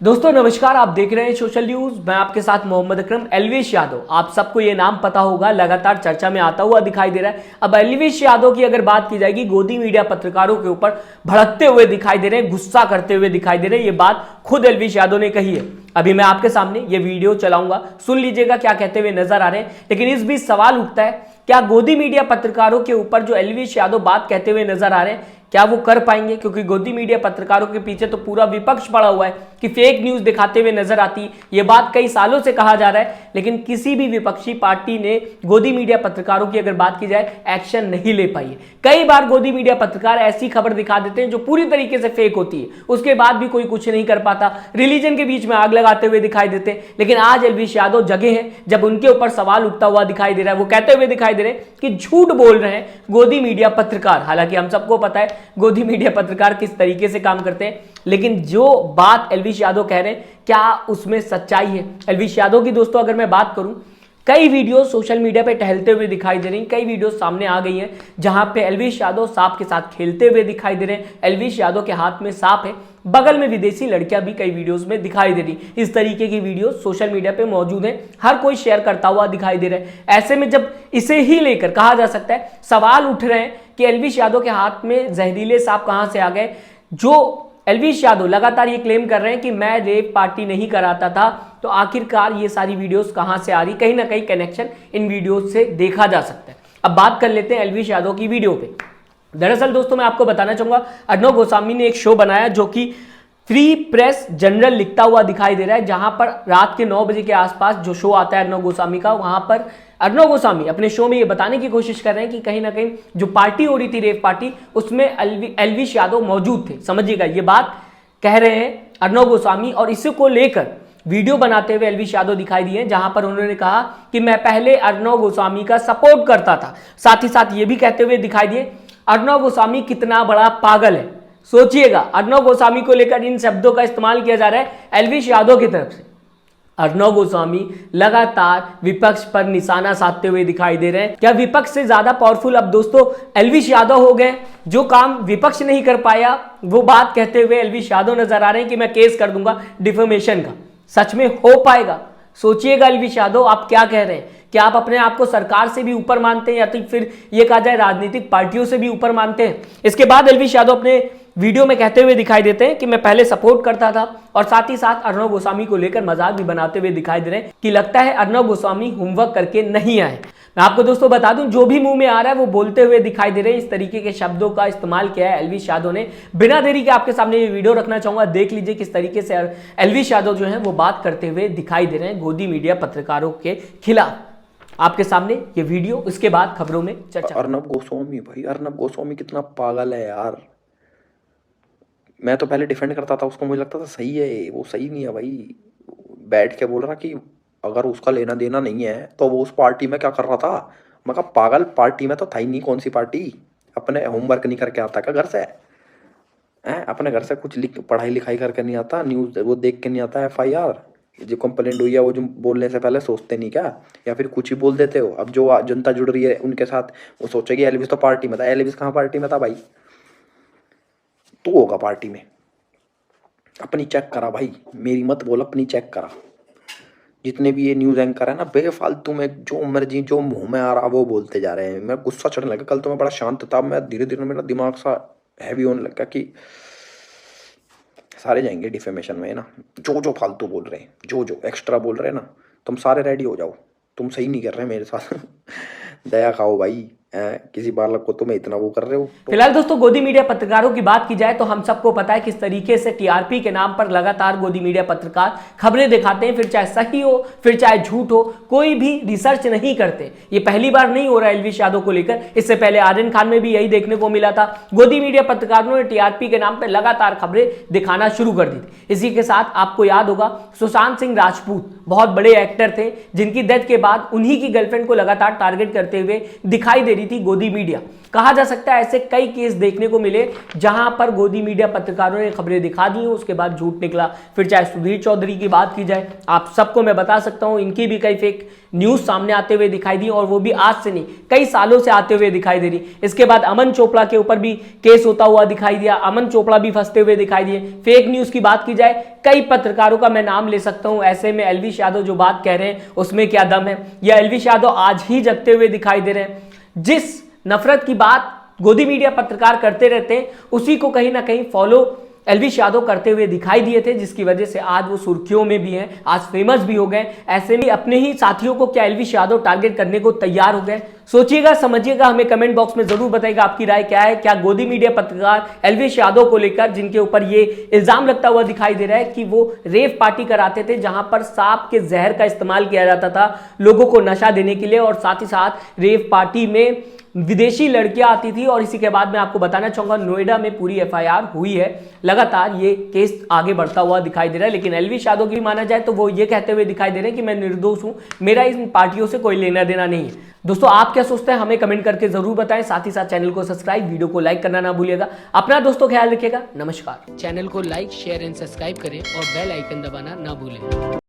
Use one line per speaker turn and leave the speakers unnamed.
दोस्तों नमस्कार, आप देख रहे हैं सोशल न्यूज। मैं आपके साथ मोहम्मद अकरम। एल्विश यादव, आप सबको ये नाम पता होगा, लगातार चर्चा में आता हुआ दिखाई दे रहा है। अब एल्विश यादव की अगर बात की जाएगी, गोदी मीडिया पत्रकारों के ऊपर भड़कते हुए दिखाई दे रहे हैं, गुस्सा करते हुए दिखाई दे रहे हैं। ये बात खुद एल्विश यादव ने कही है। अभी मैं आपके सामने ये वीडियो चलाऊंगा, सुन लीजिएगा क्या कहते हुए नजर आ रहे हैं। लेकिन इस बीच सवाल उठता है, क्या गोदी मीडिया पत्रकारों के ऊपर जो एल्विश यादव बात कहते हुए नजर आ रहे हैं, क्या वो कर पाएंगे? क्योंकि गोदी मीडिया पत्रकारों के पीछे तो पूरा विपक्ष पड़ा हुआ है कि फेक न्यूज दिखाते हुए नजर आती है। ये बात कई सालों से कहा जा रहा है, लेकिन किसी भी विपक्षी पार्टी ने गोदी मीडिया पत्रकारों की अगर बात की जाए, एक्शन नहीं ले पाई है। कई बार गोदी मीडिया पत्रकार ऐसी खबर दिखा देते हैं जो पूरी तरीके से फेक होती है, उसके बाद भी कोई कुछ नहीं कर पाता, रिलीजन के बीच में आग लगाते हुए दिखाई देते हैं। लेकिन आज एल्विश यादव जगह है जब उनके ऊपर सवाल उठता हुआ दिखाई दे रहा है। वो कहते हुए दिखाई दे रहे हैं कि झूठ बोल रहे हैं गोदी मीडिया पत्रकार। हालांकि हम सबको पता है गोदी मीडिया पत्रकार किस तरीके से काम करते हैं, लेकिन जो बात एल्विश यादव कह रहे हैं, क्या उसमें सच्चाई है? एल्विश यादव की दोस्तों अगर मैं बात करूं, कई वीडियो सोशल मीडिया पे टहलते हुए दिखाई दे रही, कई वीडियो सामने आ गई हैं जहां पे एल्विश यादव सांप के साथ खेलते हुए दिखाई दे रहे हैं। एल्विश यादव के हाथ में सांप है, बगल में विदेशी लड़कियां भी कई वीडियोस में दिखाई दे रही। इस तरीके की वीडियो सोशल मीडिया पे मौजूद है, हर कोई शेयर करता हुआ दिखाई दे रहा है। ऐसे में जब इसे ही लेकर कहा जा सकता है, सवाल उठ रहे हैं कि एल्विश यादव के हाथ में जहरीले सांप कहां से आ गए। जो एल्विश यादव लगातार ये क्लेम कर रहे हैं कि मैं रेप पार्टी नहीं कराता था, तो आखिरकार ये सारी वीडियोस कहां से आ रही? कहीं ना कहीं कनेक्शन इन वीडियोस से देखा जा सकता है। अब बात कर लेते हैं एल्विश यादव की वीडियो पे। दरअसल दोस्तों मैं आपको बताना चाहूंगा, अर्नब गोस्वामी ने एक शो बनाया जो कि फ्री प्रेस जनरल लिखता हुआ दिखाई दे रहा है, जहां पर रात के 9 बजे के आसपास जो शो आता है अर्नब गोस्वामी का, वहां पर अर्नब गोस्वामी अपने शो में ये बताने की कोशिश कर रहे हैं कि कहीं ना कहीं जो पार्टी हो रही थी, रेप पार्टी, उसमें एल्विश यादव मौजूद थे। समझिएगा, ये बात कह रहे हैं अर्नब गोस्वामी, और इसी को लेकर वीडियो बनाते हुए एल्विश यादव दिखाई दिए, जहां पर उन्होंने कहा कि मैं पहले अर्नब गोस्वामी का सपोर्ट करता था। साथ ही साथ ये भी कहते हुए दिखाई दिए, अर्नब गोस्वामी कितना बड़ा पागल है। सोचिएगा, अर्नब गोस्वामी को लेकर इन शब्दों का इस्तेमाल किया जा रहा है एल्विश यादव की तरफ से। अर्नब गोस्वामी लगातार विपक्ष पर निशाना साधते हुए दिखाई दे रहे हैं। क्या विपक्ष से ज्यादा पावरफुल अब दोस्तों एल्विश यादव हो गए? जो काम विपक्ष नहीं कर पाया, वो बात कहते हुए एल्विश यादव नजर आ रहे हैं कि मैं केस कर दूंगा डिफेमेशन का। सच में हो पाएगा? सोचिएगा एल्विश यादव, आप क्या कह रहे हैं? क्या आप अपने आप को सरकार से भी ऊपर मानते हैं, या तो फिर ये कहा जाए राजनीतिक पार्टियों से भी ऊपर मानते हैं? इसके बाद एल्विश यादव अपने वीडियो में कहते हुए दिखाई देते हैं कि मैं पहले सपोर्ट करता था, और साथ ही साथ अर्नब गोस्वामी को लेकर मजाक भी बनाते हुए दिखाई दे रहे हैं कि लगता है अर्नब गोस्वामी होमवर्क करके नहीं आए। मैं आपको दोस्तों बता दूं, जो भी मुंह में आ रहा है वो बोलते हुए दिखाई दे रहे हैं। इस तरीके के शब्दों का इस्तेमाल किया है एल्विश यादव ने। बिना देरी के आपके सामने ये वीडियो रखना चाहूंगा, देख लीजिए किस तरीके से एल्विश यादव जो है वो बात करते हुए दिखाई दे रहे हैं गोदी मीडिया पत्रकारों के खिलाफ। आपके सामने ये वीडियो, उसके बाद खबरों में चर्चा।
अर्नब गोस्वामी, भाई अर्नब गोस्वामी कितना पागल है यार। मैं तो पहले डिफेंड करता था उसको, मुझे लगता था सही है, वो सही नहीं है भाई। बैठ के बोल रहा कि अगर उसका लेना देना नहीं है तो वो उस पार्टी में क्या कर रहा था। मैं कहा पागल, पार्टी में तो था ही नहीं। कौन सी पार्टी? अपने होमवर्क नहीं करके आता क्या घर से? अपने घर से कुछ पढ़ाई लिखाई करके नहीं आता? न्यूज़ वो देख के नहीं आता? FIR जो कंप्लेंट हुई है वो जो बोलने से पहले सोचते नहीं क्या? या फिर कुछ ही बोल देते हो? अब जो जनता जुड़ रही है उनके साथ, वो सोचेगी एल्विश तो पार्टी में था। एल्विश कहाँ पार्टी में था भाई? तो होगा पार्टी में। अपनी चेक करा भाई, मेरी मत बोल, अपनी चेक करा। जितने भी ये न्यूज़ एंकर है ना, बेफालतू में जो मर्जी जो मुंह में आ रहा वो बोलते जा रहे हैं। मैं गुस्सा चढ़ने लगा। कल तो मैं बड़ा शांत था, मैं धीरे धीरे मेरा दिमाग सा हैवी होने लगा कि सारे जाएंगे डिफेमेशन में ना। जो फालतू बोल रहे हैं, जो एक्स्ट्रा बोल रहे हैं ना, तुम सारे रेडी हो जाओ। तुम सही नहीं कर रहे मेरे साथ। दया खाओ भाई, किसी बालक को तुम्हें इतना वो कर रहे हो।
फिलहाल दोस्तों गोदी मीडिया पत्रकारों की बात की जाए तो हम सबको पता है किस तरीके से टीआरपी के नाम पर लगातार गोदी मीडिया पत्रकार खबरें दिखाते हैं, फिर चाहे सही हो फिर चाहे झूठ हो, कोई भी रिसर्च नहीं करते। ये पहली बार नहीं हो रहा है एल्विश यादव को लेकर, इससे पहले आर्यन खान में भी यही देखने को मिला था। गोदी मीडिया पत्रकारों ने टीआरपी के नाम पर लगातार खबरें दिखाना शुरू कर दी थी। इसी के साथ आपको याद होगा सुशांत सिंह राजपूत बहुत बड़े एक्टर थे, जिनकी डेथ के बाद उन्हीं की गर्लफ्रेंड को लगातार टारगेट करते हुए दिखाई दे रही थी गोदी मीडिया। कहा जा सकता है ऐसे कई केस देखने को मिले जहां पर गोदी मीडिया पत्रकारों ने खबरें दिखा दी, उसके बाद झूठ निकला। फिर चाहे सुधीर चौधरी की बात की जाए, आप सबको मैं बता सकता हूं इनकी भी कई फेक न्यूज सामने आते हुए दिखाई दी, और वो भी आज से नहीं कई सालों से आते हुए दिखाई दे रही। इसके बाद अमन चोपड़ा के ऊपर भी केस होता हुआ दिखाई दिया, अमन चोपड़ा भी फंसते हुए दिखाई दिए। फेक न्यूज की बात की जाए, कई पत्रकारों का मैं नाम ले सकता हूं, ऐसे में एलविश यादव जो बात कह रहे हैं उसमें क्या दम है, या एलविश यादव आज ही जगते हुए दिखाई दे रहे हैं। जिस नफरत की बात गोदी मीडिया पत्रकार करते रहते हैं उसी को कहीं ना कहीं फॉलो एलविश यादव करते हुए दिखाई दिए थे, जिसकी वजह से आज वो सुर्खियों में भी हैं, आज फेमस भी हो गए। ऐसे में अपने ही साथियों को क्या एलविश यादव टारगेट करने को तैयार हो गए? सोचिएगा, समझिएगा, हमें कमेंट बॉक्स में जरूर बताइएगा आपकी राय क्या है। क्या गोदी मीडिया पत्रकार एलविश यादव को लेकर, जिनके ऊपर ये इल्जाम लगता हुआ दिखाई दे रहा है कि वो रेव पार्टी कराते थे जहां पर सांप के जहर का इस्तेमाल किया जाता था लोगों को नशा देने के लिए, और साथ ही साथ रेव पार्टी में विदेशी लड़कियां आती थी, और इसी के बाद मैं आपको बताना चाहूंगा नोएडा में पूरी एफआईआर हुई है। लगातार ये केस आगे बढ़ता हुआ दिखाई दे रहा है, लेकिन एलविश यादव की माना जाए तो वो ये कहते हुए दिखाई दे रहे हैं कि मैं निर्दोष हूं, मेरा इन पार्टियों से कोई लेना देना नहीं है। दोस्तों, आप क्या सोचते हैं हमें कमेंट करके जरूर बताएं। साथ ही साथ चैनल को सब्सक्राइब, वीडियो को लाइक करना ना भूलिएगा। अपना दोस्तों ख्याल रखिएगा। नमस्कार।
चैनल को लाइक, शेयर एंड सब्सक्राइब करें और बेल आइकन दबाना ना भूलें।